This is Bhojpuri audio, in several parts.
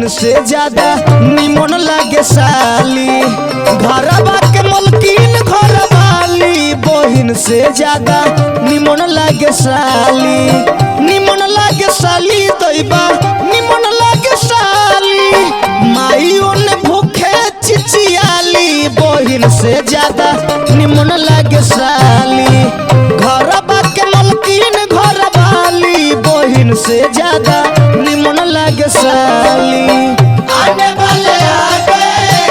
बहिन से ज्यादा निमन लागे साली। घरवा के मलकिन घरवाली बहिन से ज्यादा निमन लागे साली। निमन लागे साली दैबा निमन लागे साली। माइयों ने भूखे चिचियाली बहिन से ज्यादा निमन लागे साली। घरवा के मलकिन घरवाली बहिन से ज्यादा निमन लागे साली। आने वाले आ गए,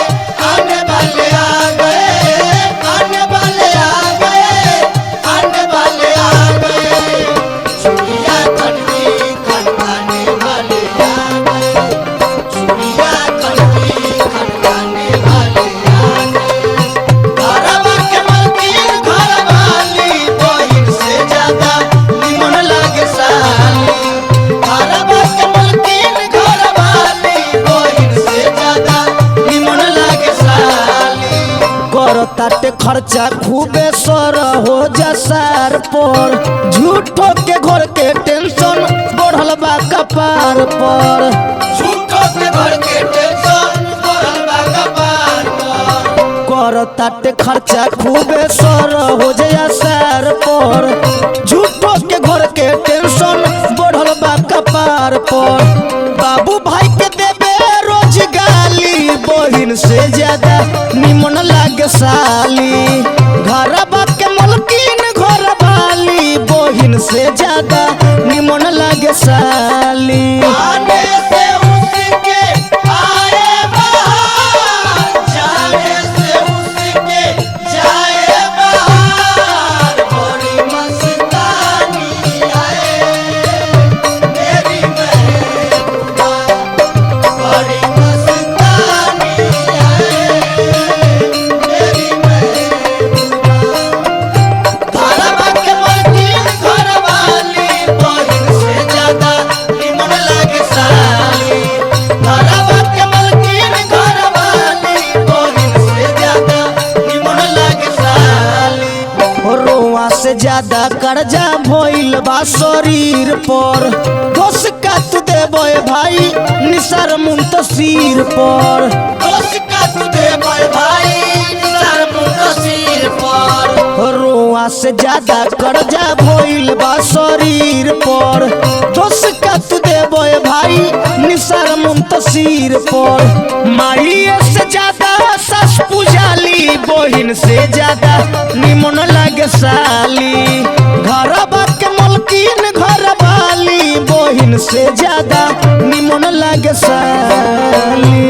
आने वाले आ गए, आने वाले आ गए, आने वाले आ गए। चुड़िया कटरी खनकाने वाले आ गए, चुड़िया कटरी खनकाने वाले आ गए। घरवा के मलकिन घरवाली बहिन से ज्यादा निमन लागे साली। घरवा के मलकिन घरवाली बहिन से ज्यादा निमन लागे साली। करताटे खर्चा खूबे सर हो जा सार पर। झूठो के घर के टेंशन बढ़ल बा कपार पर। झूठो के घर के टेंशन बढ़ल बा कपार पर। करताटे खर्चा खूबे सर हो जा सार पर। झूठो के घर के टेंशन बढ़ल बा कपार पर। बाबू भाई के देबे रोज गाली बहिन से ज्यादा निमन लागे साली। घरवा के मलकिन घरवाली बहिन से ज्यादा निमन लागे साली। आने से उसके आए बाहर, जाने से उसके जाए बाहर। बड़ी मस्तानी आए मेरी महबूबा, बड़ी मस्तानी आए मेरी महबूबा। घरवा के मलकिन घरवाली बहिन से ज्यादा निमन लागे साली। घरवा के मलकिन घरवाली बहिन से ज्यादा निमन लागे साली। रोआ से ज्यादा कर्जा भइल बा शरीर पर। दोष का तू देबे भाई निसार मुंतसीर पर। दोष का तू देबे भाई निसार मुंतसीर पर। रोआ से ज्यादा कर्जा भइल बा शरीर पर। दोष का तू देबे भाई निसार मुंतसीर पर। माइये से ज्यादा सास पुजाली बहिन से ज्यादा निमन लागे साली। घरवा के मलकिन घरवाली बहिन से ज्यादा निमन लागे साली।